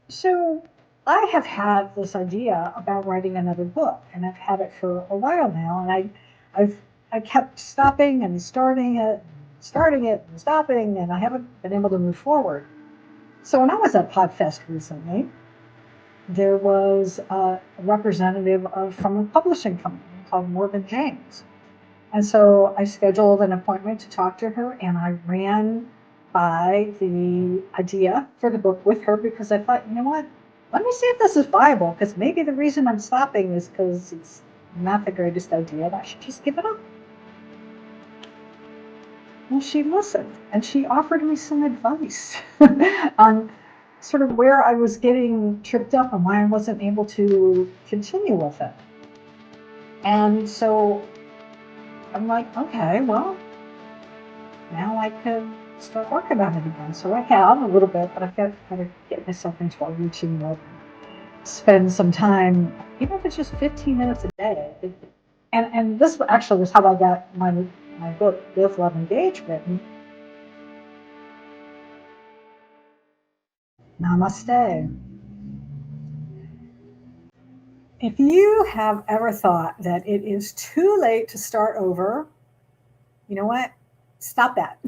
So I have had this idea about writing another book, and I've had it for a while now, and I've I kept stopping and starting it and stopping, and I haven't been able to move forward. So when I was at Podfest recently, there was a representative from a publishing company called Morgan James. And so I scheduled an appointment to talk to her, and I ran by the idea for the book with her because I thought, you know what? Let me see if this is viable, because maybe the reason I'm stopping is because it's not the greatest idea and I should just give it up. Well, she listened and she offered me some advice on sort of where I was getting tripped up and why I wasn't able to continue with it. And so I'm like, okay, well, now I could start working on it again. So I have a little bit, but I've got to get myself into a routine of spend some time, even if it's just 15 minutes a day. And this actually was how I got my book, Live, Love, Engage, written. Namaste. If you have ever thought that it is too late to start over, you know what? Stop that.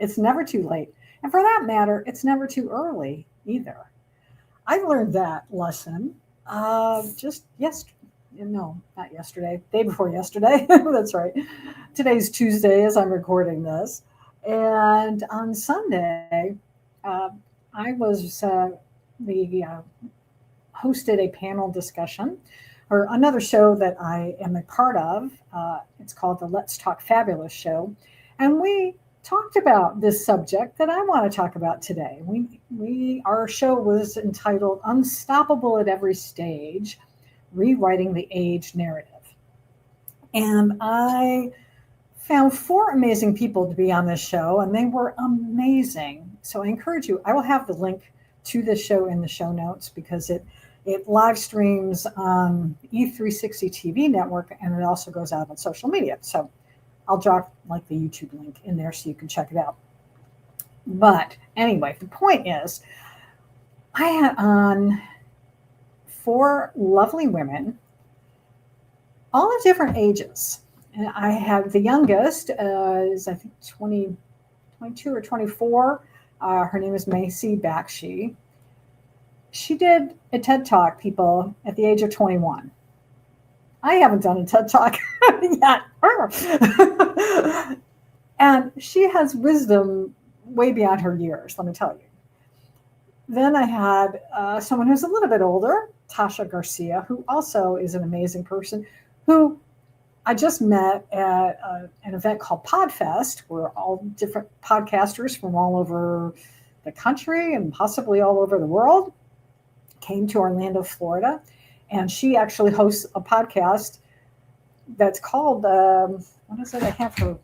It's never too late. And for that matter, it's never too early either. I learned that lesson just yesterday. No, not yesterday. Day before yesterday. That's right. Today's Tuesday as I'm recording this. And on Sunday, uh, I was the hosted a panel discussion or another show that I am a part of. It's called the Let's Talk Fabulous show. And we talked about this subject that I want to talk about today. Our show was entitled Unstoppable at Every Stage, Rewriting the Age Narrative. And I found four amazing people to be on this show, and they were amazing. So I encourage you, I will have the link to this show in the show notes because it live streams on E360 TV network and it also goes out on social media. So I'll drop like the YouTube link in there so you can check it out. But anyway, the point is, I had on four lovely women, all of different ages. And I had the youngest is I think 22 or 24. Her name is Macy Bakshi. She did a TED Talk, people, at the age of 21. I haven't done a TED Talk yet. And she has wisdom way beyond her years, let me tell you. Then I had someone who's a little bit older, Tasha Garcia, who also is an amazing person, who I just met at an event called Podfest, where all different podcasters from all over the country and possibly all over the world came to Orlando, Florida. And she actually hosts a podcast that's called, what is it? I have her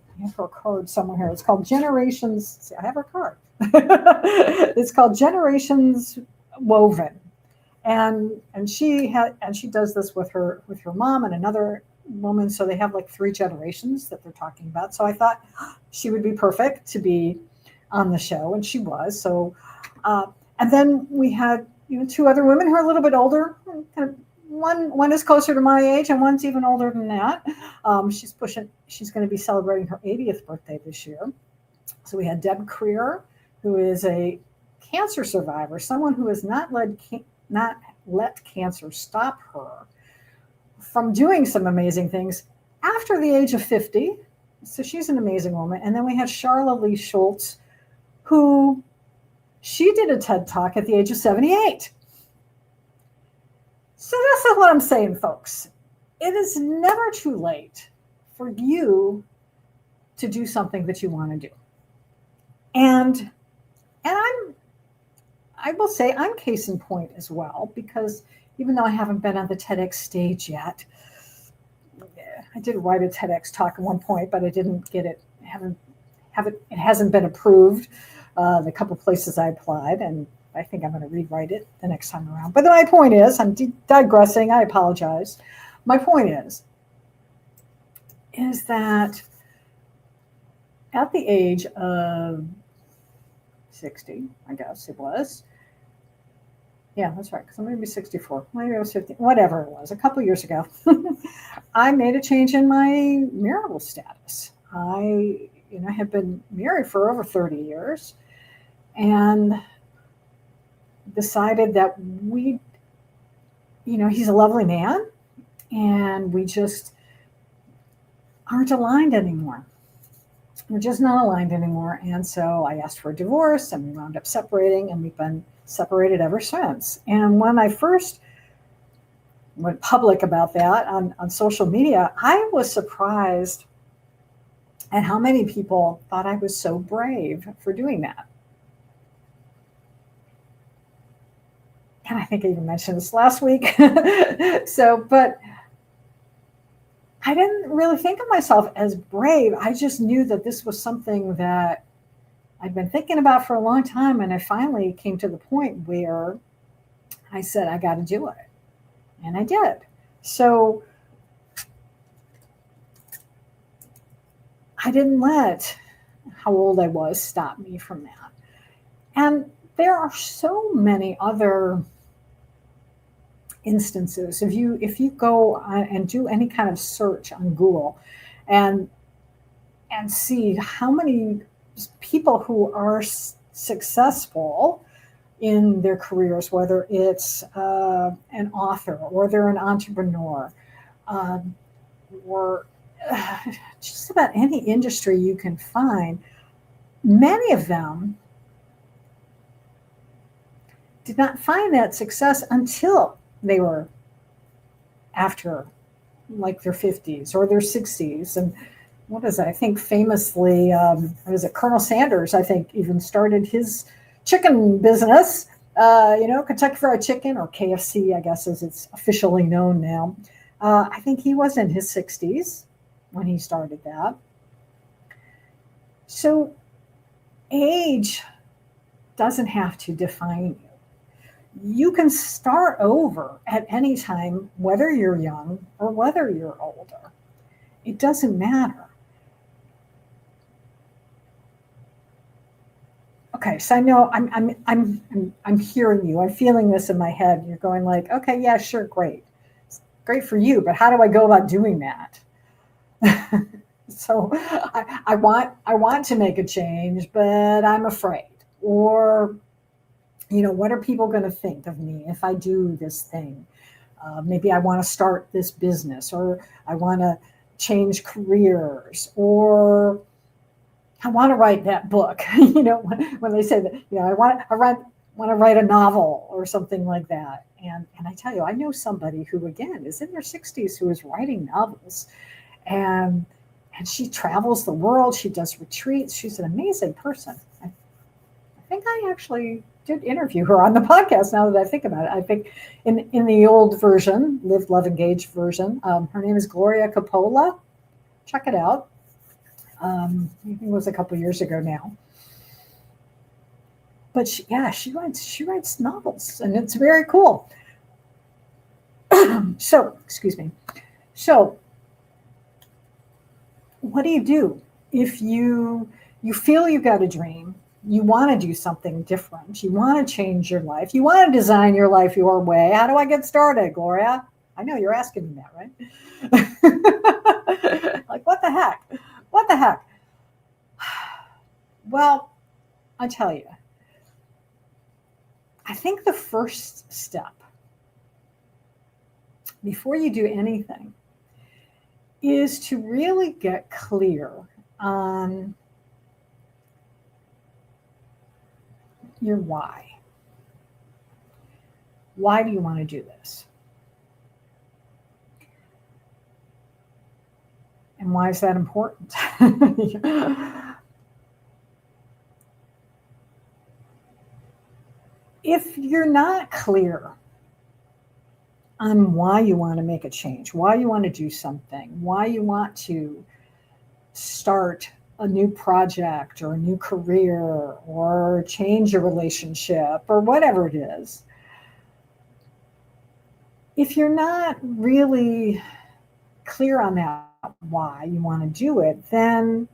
card somewhere here. It's called Generations. See, I have her card. It's called Generations Woven. And she does this with her mom and another woman, so they have like three generations that they're talking about. So I thought she would be perfect to be on the show, and she was. So and then we had two other women who are a little bit older. Kind of one is closer to my age, and one's even older than that. She's going to be celebrating her 80th birthday this year. So we had Deb Creer, who is a cancer survivor, someone who has not let cancer stop her from doing some amazing things after the age of 50. So she's an amazing woman. And then we had Charla Lee Schultz, who she did a TED Talk at the age of 78. So this is what I'm saying, folks. It is never too late for you to do something that you want to do. And I will say I'm case in point as well, because even though I haven't been on the TEDx stage yet, I did write a TEDx talk at one point, but I didn't get it. It hasn't been approved. The couple places I applied, and I think I'm going to rewrite it the next time around. But my point is, I'm digressing. I apologize. My point is that at the age of 60, I guess it was, Yeah, that's right. Because I'm maybe 64. Maybe I was 50. Whatever it was, a couple years ago, I made a change in my marital status. I had been married for over 30 years and decided that he's a lovely man and we just aren't aligned anymore. We're just not aligned anymore. And so I asked for a divorce and we wound up separating and we've been separated ever since. And when I first went public about that on social media, I was surprised at how many people thought I was so brave for doing that. And I think I even mentioned this last week. But I didn't really think of myself as brave. I just knew that this was something that I'd been thinking about for a long time. And I finally came to the point where I said, I got to do it. And I did. So I didn't let how old I was stop me from that. And there are so many other instances. If you go and do any kind of search on Google and see how many people who are successful in their careers, whether it's an author or they're an entrepreneur, or just about any industry you can find, many of them did not find that success until they were after like their 50s or their 60s. And what is it? I think famously, Colonel Sanders, I think, even started his chicken business, Kentucky Fried Chicken, or KFC, I guess, as it's officially known now. I think he was in his 60s when he started that. So age doesn't have to define you. You can start over at any time, whether you're young or whether you're older. It doesn't matter. Okay, so I know I'm hearing you. I'm feeling this in my head. You're going like, okay, yeah, sure, great. It's great for you, but how do I go about doing that? So I want to make a change, but I'm afraid. Or what are people going to think of me if I do this thing? Maybe I want to start this business, or I want to change careers, or I want to write that book. When they say that, I want to write a novel or something like that. And I tell you, I know somebody who, again, is in their 60s who is writing novels, and she travels the world. She does retreats. She's an amazing person. I think I actually did interview her on the podcast, now that I think about it. I think in the old version, Live, Love, Engage version, her name is Gloria Coppola. Check it out. I think it was a couple years ago now. But she writes novels, and it's very cool. So, excuse me. So, what do you do if you feel you've got a dream? You want to do something different. You want to change your life. You want to design your life your way. How do I get started, Gloria? I know you're asking me that, right? Like, what the heck? What the heck? Well, I tell you, I think the first step before you do anything is to really get clear on your why. Why do you want to do this? And why is that important? If you're not clear on why you want to make a change, why you want to do something, why you want to start a new project or a new career or change a relationship or whatever it is, if you're not really clear on that why you want to do it, then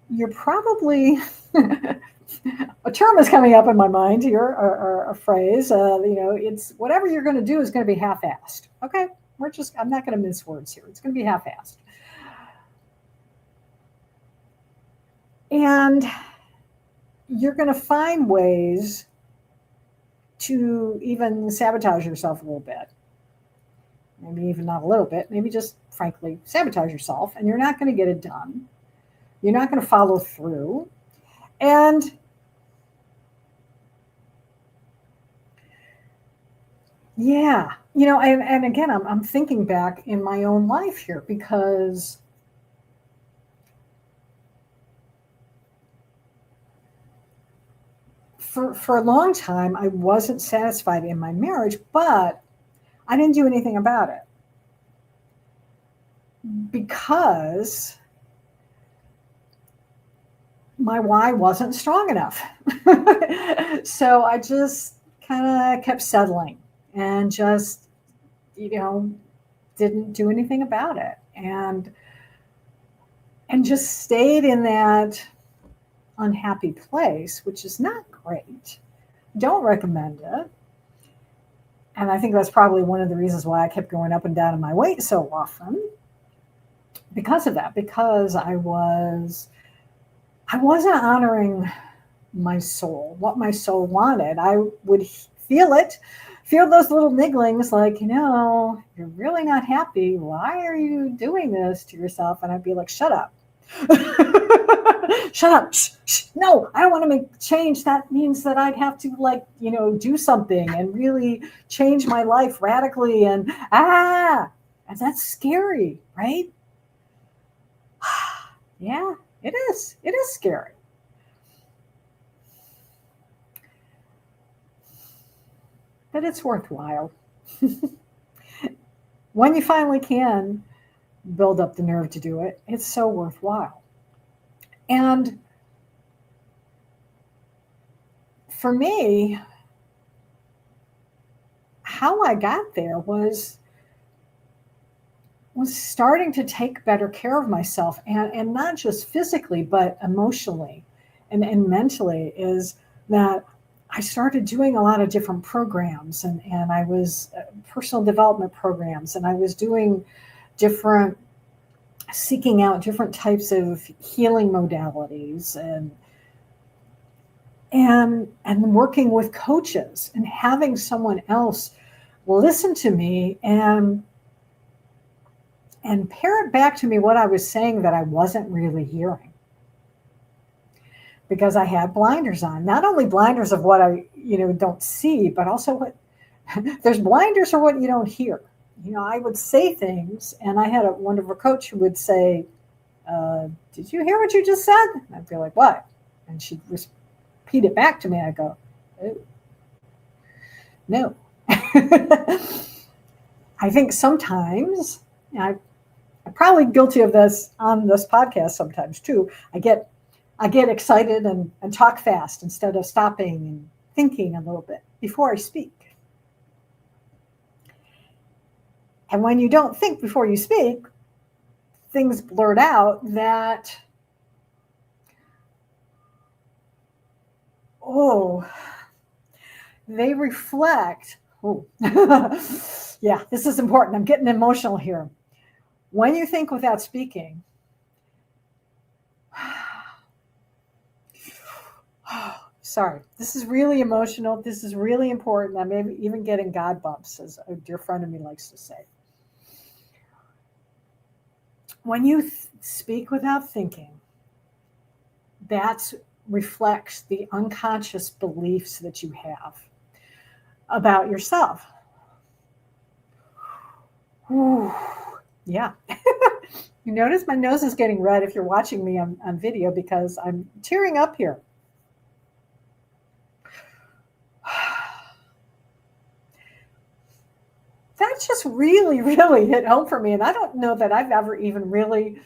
you're probably a term is coming up in my mind here, or a phrase. It's whatever you're going to do is going to be half-assed. Okay, I'm not going to mince words here. It's going to be half-assed. And you're going to find ways to even sabotage yourself a little bit. Maybe even not a little bit, maybe just frankly sabotage yourself, and you're not going to get it done. You're not going to follow through. And yeah, and again, I'm thinking back in my own life here, because for a long time, I wasn't satisfied in my marriage, but I didn't do anything about it because my why wasn't strong enough. So I just kind of kept settling and just, didn't do anything about it. And just stayed in that unhappy place, which is not great. Don't recommend it. And I think that's probably one of the reasons why I kept going up and down in my weight so often. Because of that, because I wasn't honoring my soul, what my soul wanted. I would feel those little nigglings like, you're really not happy. Why are you doing this to yourself? And I'd be like, shut up. Shut up. Shh, shh. No, I don't want to make change. That means that I'd have to do something and really change my life radically. And that's scary, right? Yeah, it is. It is scary. But it's worthwhile. When you finally can build up the nerve to do it, it's so worthwhile. And for me, how I got there was starting to take better care of myself, and not just physically, but emotionally and mentally, is that I started doing a lot of different programs, and I was personal development programs, and I was seeking out different types of healing modalities, and working with coaches, and having someone else listen to me and parrot back to me what I was saying that I wasn't really hearing. Because I had blinders on, not only blinders of what I, don't see, but also what there's blinders for what you don't hear. I would say things, and I had a wonderful coach who would say, did you hear what you just said? And I'd be like, what? And she'd repeat it back to me. I'd go, oh, no. I think sometimes, I'm probably guilty of this on this podcast sometimes too, I get excited and talk fast instead of stopping and thinking a little bit before I speak. And when you don't think before you speak, things blurt out that, they reflect. Yeah, this is important. I'm getting emotional here. When you think without speaking, sorry, this is really emotional. This is really important. I'm maybe even getting God bumps, as a dear friend of me likes to say. When you speak without thinking, that reflects the unconscious beliefs that you have about yourself. Ooh, yeah. You notice my nose is getting red if you're watching me on video, because I'm tearing up here. That just really, really hit home for me. And I don't know that I've ever even really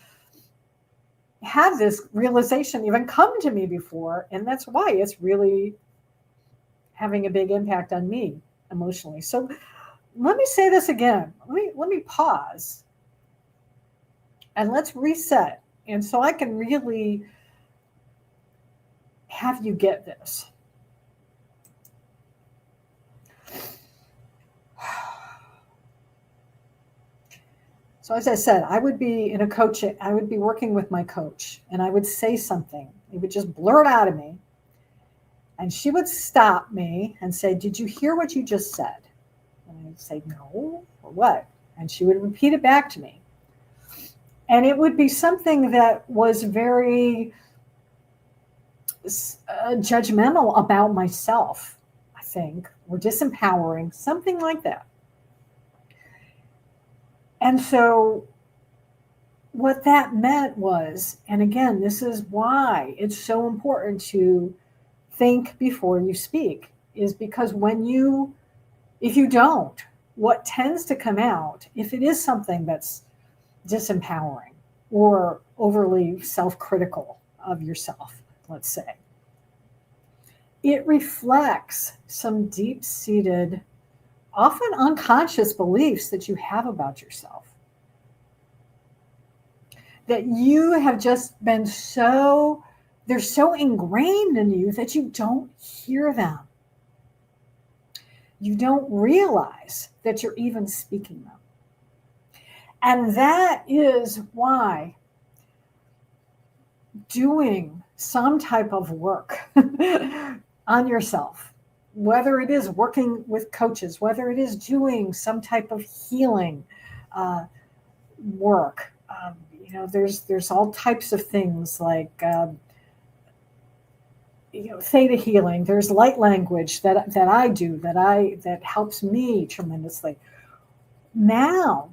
had this realization even come to me before. And that's why it's really having a big impact on me emotionally. So let me say this again. Let me pause and let's reset. And so I can really have you get this. So as I said, I would be in a coaching, I would be working with my coach, and I would say something. It would just blurt out of me. And she would stop me and say, "Did you hear what you just said?" And I'd say, "No, or what?" And she would repeat it back to me. And it would be something that was very judgmental about myself, I think, or disempowering, something like that. And so what that meant was, and again, this is why it's so important to think before you speak, is because if you don't, what tends to come out, if it is something that's disempowering or overly self-critical of yourself, let's say, it reflects some deep-seated, often unconscious beliefs that you have about yourself, that you have just been they're so ingrained in you that you don't hear them. You don't realize that you're even speaking them. And that is why doing some type of work on yourself, whether it is working with coaches, whether it is doing some type of healing work, there's all types of things like theta healing. There's light language that I do that helps me tremendously. Now,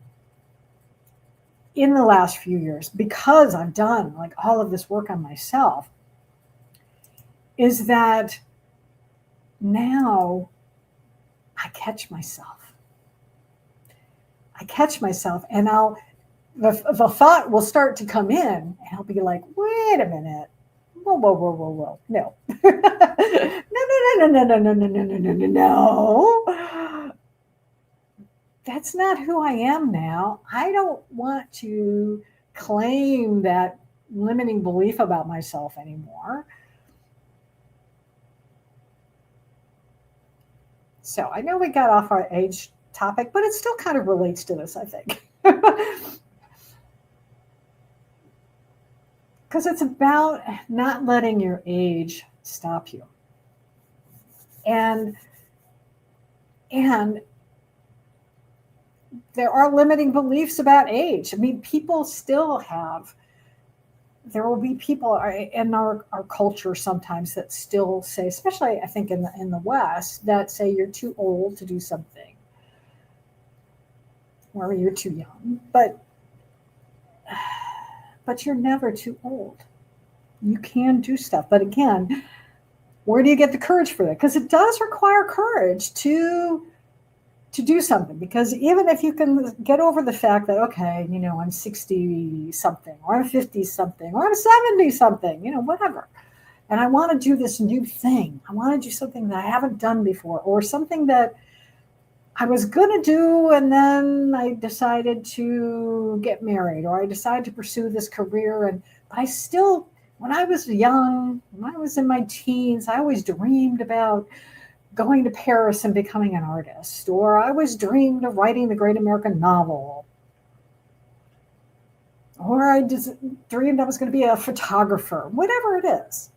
in the last few years, because I've done like all of this work on myself, is that now I catch myself. And the thought will start to come in, and I'll be like, wait a minute. Whoa. No. No. That's not who I am now. I don't want to claim that limiting belief about myself anymore. So I know we got off our age topic, but it still kind of relates to this, I think. Because it's about not letting your age stop you. And there are limiting beliefs about age. I mean, people still there will be people in our culture sometimes that still say, especially I think in the West, that say you're too old to do something, or you're too young. But you're never too old. You can do stuff. But again, where do you get the courage for that? Because it does require courage to do something. Because even if you can get over the fact that, okay, I'm 60 something, or I'm 50 something, or I'm 70 something, whatever. And I want to do this new thing. I want to do something that I haven't done before, or something that I was going to do, and then I decided to get married, or I decided to pursue this career. But I still, when I was young, when I was in my teens, I always dreamed about going to Paris and becoming an artist, or I always dreamed of writing the great American novel, or I just dreamed I was going to be a photographer, whatever it is.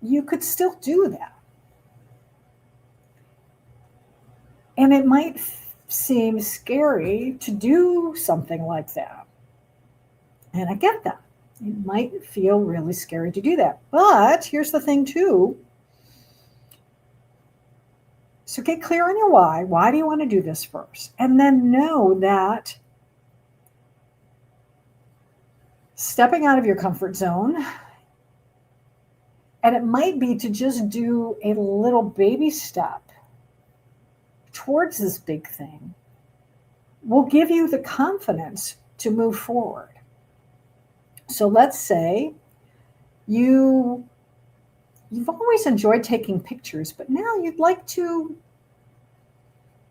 You could still do that. And it might seem scary to do something like that. And I get that. It might feel really scary to do that. But here's the thing too. So get clear on your why. Why do you want to do this first? And then know that stepping out of your comfort zone, and it might be to just do a little baby step towards this big thing, will give you the confidence to move forward. So let's say you've always enjoyed taking pictures, but now you'd like to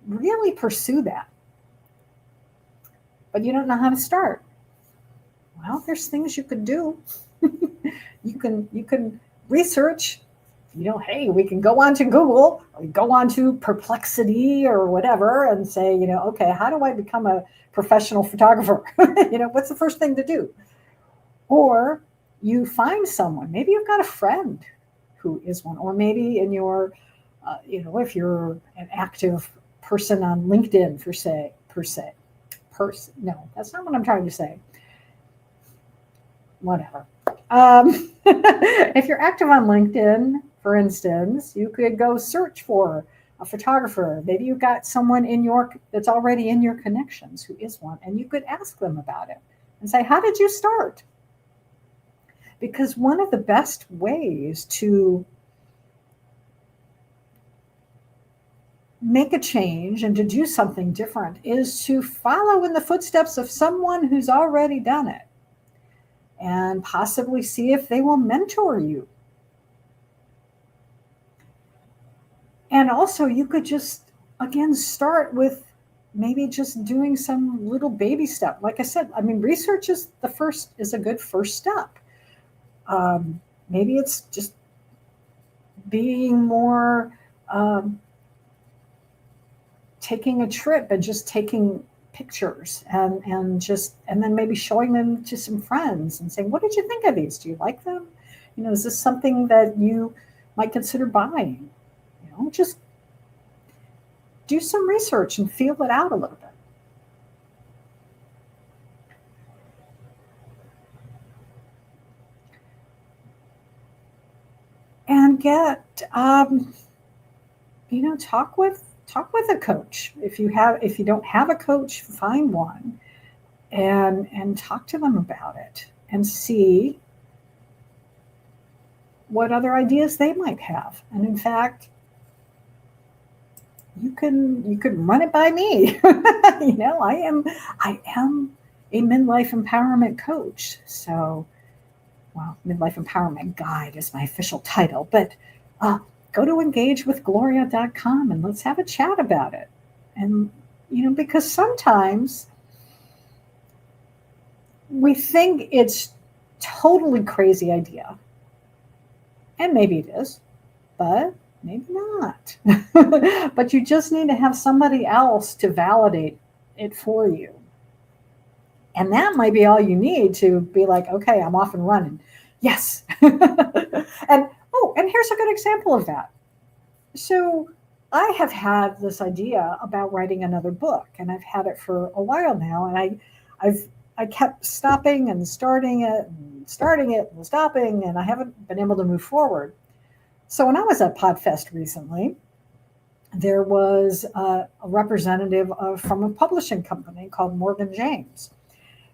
really pursue that, but you don't know how to start. Well, there's things you could do. You can research, hey, we can go onto Google or go onto Perplexity or whatever and say, okay, how do I become a professional photographer? What's the first thing to do? Or you find someone, maybe you've got a friend who is one, or maybe in your, if you're an active person on LinkedIn, no, that's not what I'm trying to say. Whatever. If you're active on LinkedIn, for instance, you could go search for a photographer. Maybe you've got someone that's already in your connections who is one, and you could ask them about it and say, how did you start? Because one of the best ways to make a change and to do something different is to follow in the footsteps of someone who's already done it and possibly see if they will mentor you. And also you could just, again, start with maybe just doing some little baby step. Like I said, research is a good first step. Maybe it's just being more, taking a trip and just taking pictures and then maybe showing them to some friends and saying, what did you think of these? Do you like them? Is this something that you might consider buying? Just do some research and feel it out a little bit. And get, talk with a coach. If you don't have a coach, find one and talk to them about it and see what other ideas they might have. And in fact, you could run it by me. I am a midlife empowerment coach. So, midlife empowerment guide is my official title, but go to engagewithgloria.com and let's have a chat about it. And, because sometimes we think it's totally crazy idea. And maybe it is, but maybe not. But you just need to have somebody else to validate it for you. And that might be all you need to be like, okay, I'm off and running. Yes. And here's a good example of that. So I have had this idea about writing another book, and I've had it for a while now. And I kept stopping and starting it and stopping, and I haven't been able to move forward. So when I was at Podfest recently, there was a representative from a publishing company called Morgan James.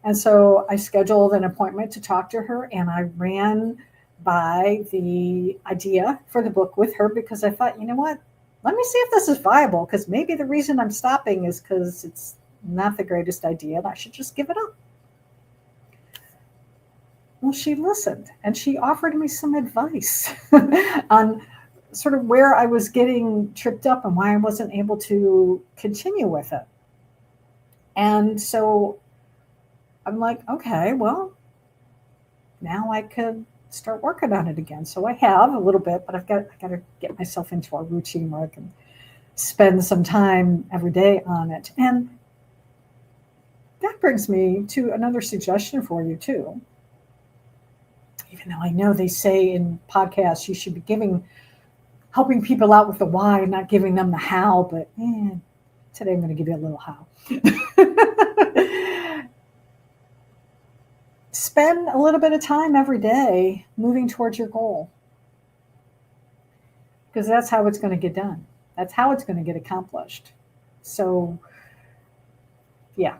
And so I scheduled an appointment to talk to her, and I ran by the idea for the book with her because I thought, what? Let me see if this is viable, because maybe the reason I'm stopping is because it's not the greatest idea and I should just give it up. Well, she listened and she offered me some advice on sort of where I was getting tripped up and why I wasn't able to continue with it. And so I'm like, okay, well, now I could start working on it again. So I have a little bit, but I got to get myself into a routine where I can spend some time every day on it. And that brings me to another suggestion for you too. Even though I know they say in podcasts you should be helping people out with the why, not giving them the how, but today I'm going to give you a little how. Spend a little bit of time every day moving towards your goal, because that's how it's going to get done. That's how it's going to get accomplished. So, yeah.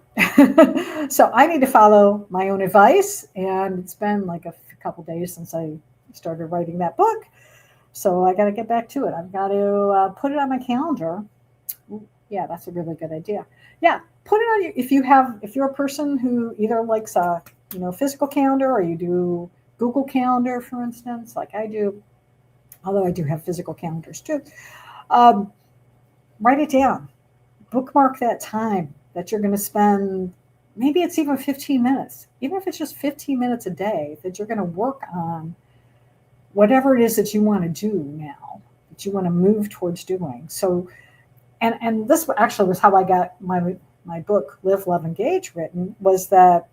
So I need to follow my own advice, and it's been like a couple days since I started writing that book. So I got to get back to it. I've got to put it on my calendar. Yeah, that's a really good idea. Yeah, put it on if you're a person who either likes a physical calendar, or you do Google Calendar, for instance, like I do, although I do have physical calendars too. Write it down. Bookmark that time that you're going to spend Maybe it's even 15 minutes, even if it's just 15 minutes a day that you're going to work on whatever it is that you want to do now, that you want to move towards doing. So, and this actually was how I got my book, Live, Love, Engage, written, was that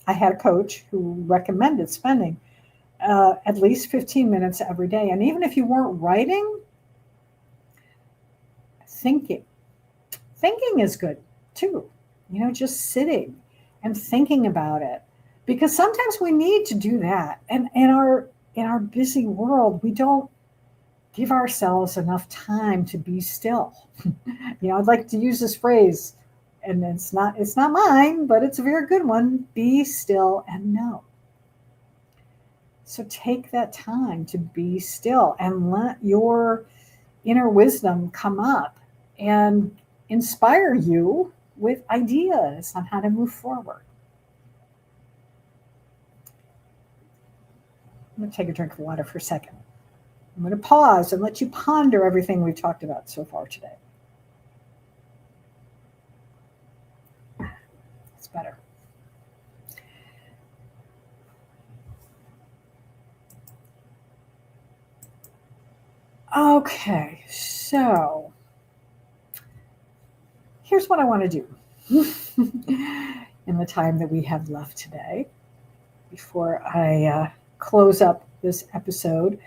I had a coach who recommended spending at least 15 minutes every day. And even if you weren't writing, thinking. Thinking is good too. Just sitting and thinking about it. Because sometimes we need to do that. And in our busy world, we don't give ourselves enough time to be still. I'd like to use this phrase, and it's not mine, but it's a very good one. Be still and know. So take that time to be still and let your inner wisdom come up and inspire you with ideas on how to move forward. I'm going to take a drink of water for a second. I'm going to pause and let you ponder everything we've talked about so far today. It's better. Okay, so here's what I want to do in the time that we have left today before I close up this episode.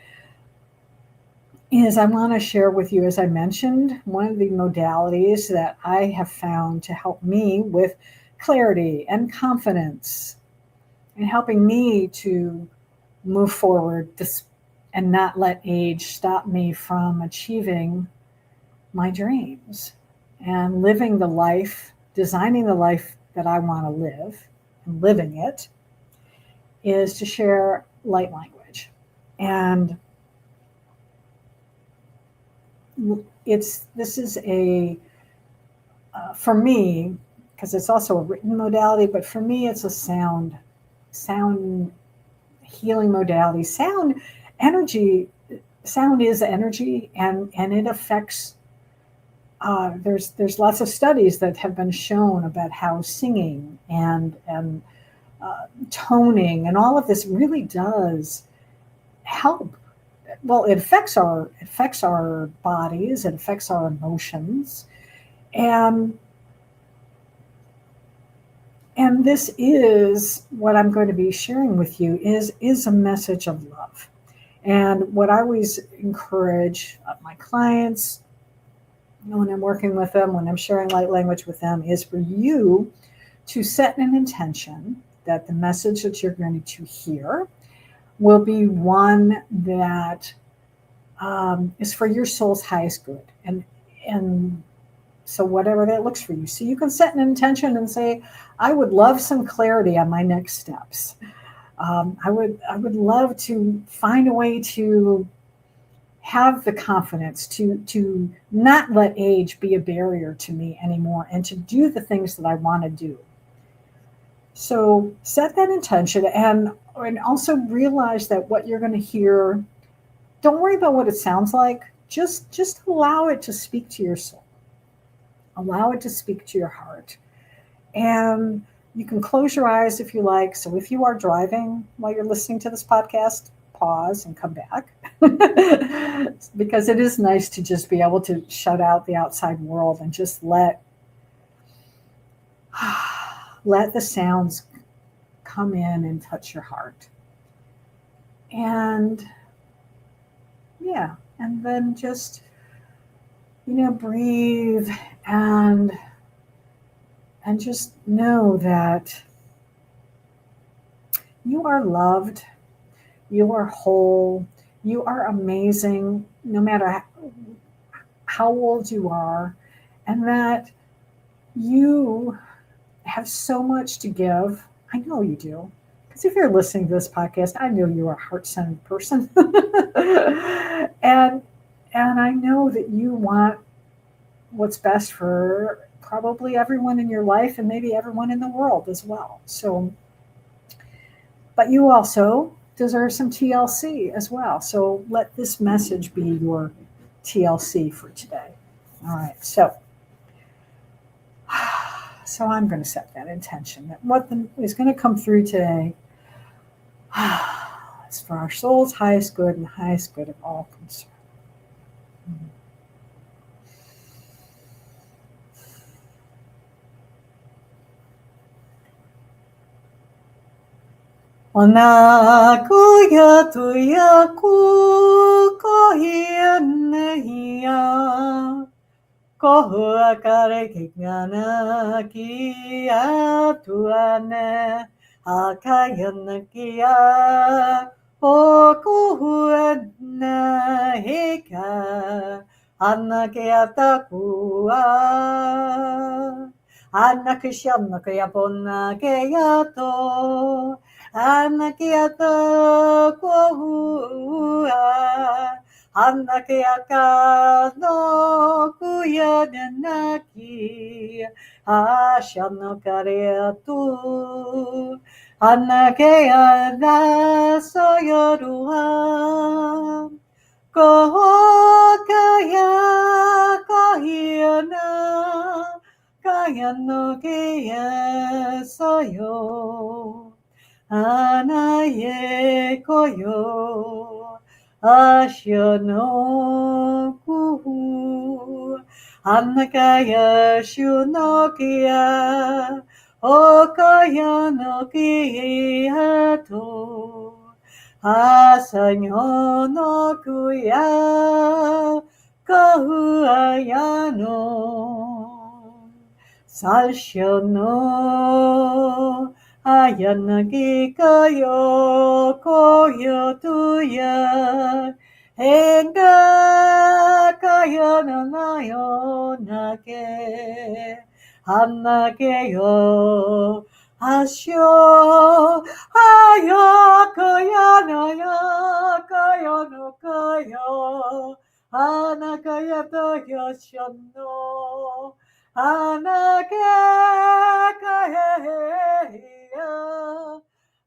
Is I want to share with you, as I mentioned, one of the modalities that I have found to help me with clarity and confidence and helping me to move forward and not let age stop me from achieving my dreams and living the life, designing the life that I want to live and living it, is to share light language. And this is for me, because it's also a written modality, but for me it's a sound healing modality. Sound is energy, and it affects. There's lots of studies that have been shown about how singing and toning and all of this really does help. Well, it affects our bodies, it affects our emotions, and this is what I'm going to be sharing with you is a message of love. And what I always encourage my clients, when I'm working with them, when I'm sharing light language with them, is for you to set an intention that the message that you're going to hear will be one that is for your soul's highest good. And so whatever that looks for you. So you can set an intention and say, I would love some clarity on my next steps. I would love to find a way to have the confidence to not let age be a barrier to me anymore and to do the things that I want to do. So set that intention and also realize that what you're going to hear, don't worry about what it sounds like. Just allow it to speak to your soul. Allow it to speak to your heart. And you can close your eyes if you like. So if you are driving while you're listening to this podcast, pause and come back. Because it is nice to just be able to shut out the outside world and just let the sounds come in and touch your heart. And yeah, and then just, breathe and just know that you are loved, you are whole, you are amazing, no matter how old you are, and that you have so much to give. I know you do. Because if you're listening to this podcast, I know you're a heart-centered person. and I know that you want what's best for probably everyone in your life and maybe everyone in the world as well. So, but you also deserve some TLC as well. So let this message be your TLC for today. All right. So So I'm going to set that intention that what is going to come through today is for our soul's highest good and the highest good of all concerned. Ona koya tuya ku kohiya kohua kare kikana kia tuane akayana kia o kuhuana heka anakia takua anakishana kaya pona kaya to anakiata kohua anakiaka no kuyanaki ashano kareatu anakea da soyorua kohokaya kahiana kayano kaya soyo anaye koyo ashyono kuhu anakaya shunokia okaya no kiyato asanyo no kuya kahu ayano salsyono ayanagi kayo koyo tuya enga kayo nanayo nage hanageyo asyo ayo koyo no yo kayo no kayo hanakaya toyo shono hanake kahe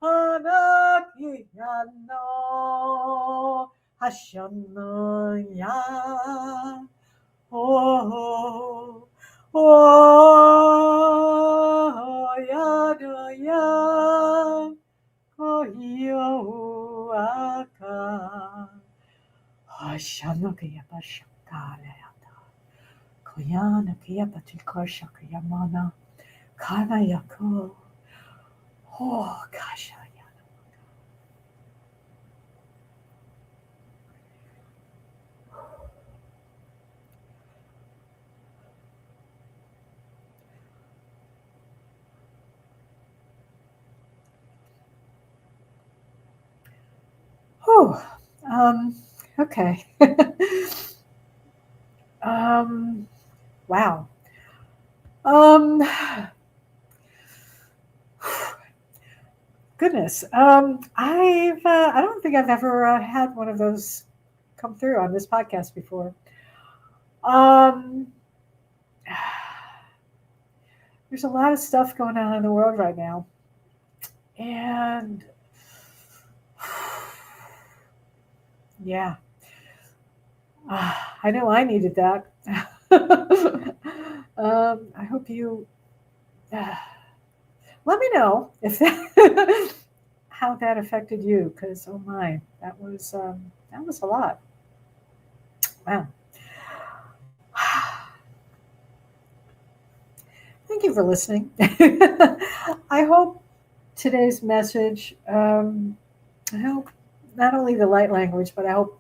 Anakiyano Hashanoya Oh Yadoya Koyoaka Hashanokia Bashakaleta Koyanakia Patikashakayamana Kanayako Oh gosh. Oh, okay. Wow. Goodness. I don't think I've ever had one of those come through on this podcast before. There's a lot of stuff going on in the world right now. And yeah, I know I needed that. I hope you let me know if that, how that affected you, because oh my, that was a lot. Wow. Thank you for listening. I hope today's message. I hope not only the light language, but I hope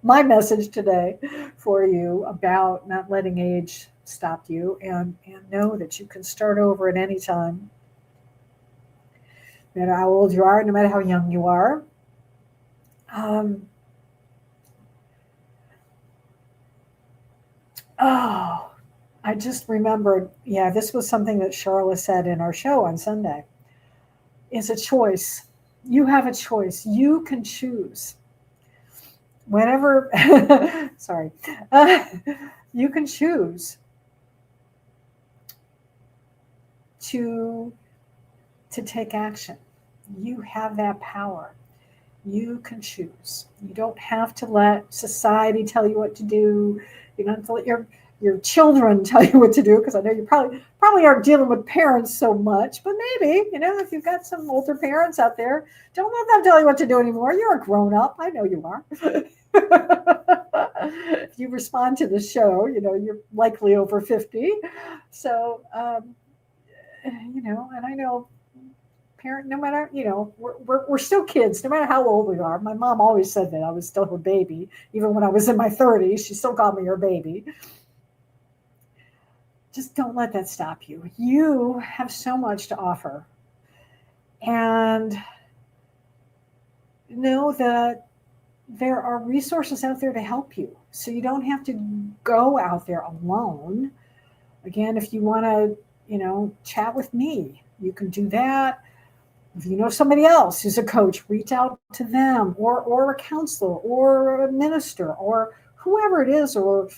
my message today for you about not letting age stop you, and know that you can start over at any time. No matter how old you are, no matter how young you are. Oh, I just remembered, yeah, this was something that Charla said in our show on Sunday. It's a choice. You have a choice. You can choose. Whenever, sorry, you can choose to take action. You have that power. You can choose. You don't have to let society tell you what to do. You don't have to let your your children tell you what to do, because I know you probably aren't dealing with parents so much, but maybe, if you've got some older parents out there, don't let them tell you what to do anymore. You're a grown up. I know you are. If you respond to the show, you're likely over 50. So, and I know parent, no matter, we're still kids, no matter how old we are. My mom always said that I was still her baby. Even when I was in my 30s, she still called me her baby. Just don't let that stop you. You have so much to offer. And know that there are resources out there to help you. So you don't have to go out there alone. Again, if you want to, chat with me, you can do that. If you know somebody else who's a coach, reach out to them, or a counselor, or a minister, or whoever it is, or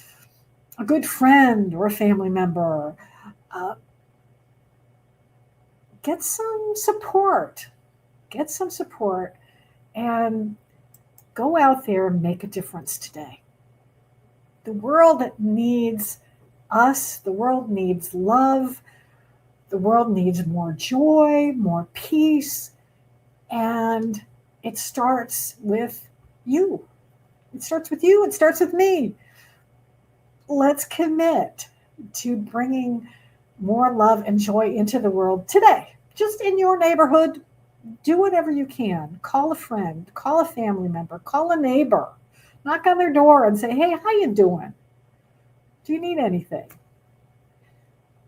a good friend or a family member. Get some support. And go out there and make a difference today. The world needs us. The world needs love. The world needs more joy, more peace. And it starts with you. It starts with you. It starts with me. Let's commit to bringing more love and joy into the world today. Just in your neighborhood, do whatever you can. Call a friend, call a family member, call a neighbor. Knock on their door and say, hey, how you doing? Do you need anything?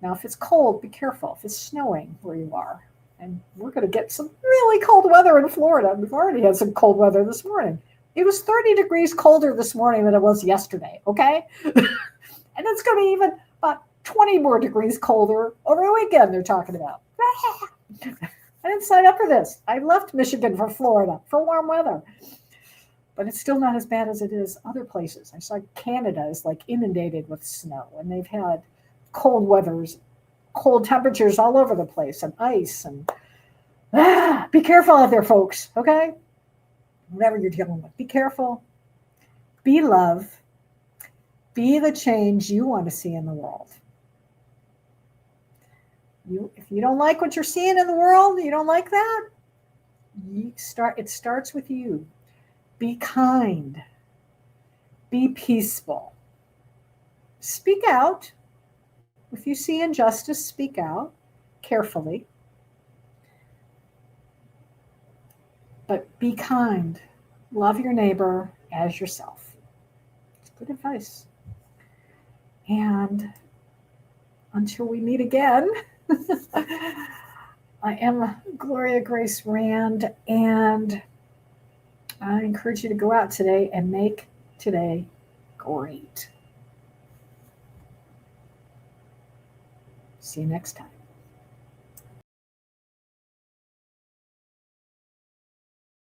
Now, if it's cold, be careful. If it's snowing where you are, and we're going to get some really cold weather in Florida. We've already had some cold weather this morning. It was 30 degrees colder this morning than it was yesterday, okay? And it's going to be even about 20 more degrees colder over the weekend, they're talking about. I didn't sign up for this. I left Michigan for Florida for warm weather. But it's still not as bad as it is other places. I saw Canada is like inundated with snow, and they've had cold temperatures all over the place, and ice. And be careful out there, folks, okay? Whatever you're dealing with, be careful. Be love. Be the change you want to see in the world. If you don't like what you're seeing in the world, you don't like that, it starts with you. Be kind. Be peaceful. Speak out. If you see injustice, speak out carefully. But be kind. Love your neighbor as yourself. It's good advice. And until we meet again, I am Gloria Grace Rand, and I encourage you to go out today and make today great. See you next time.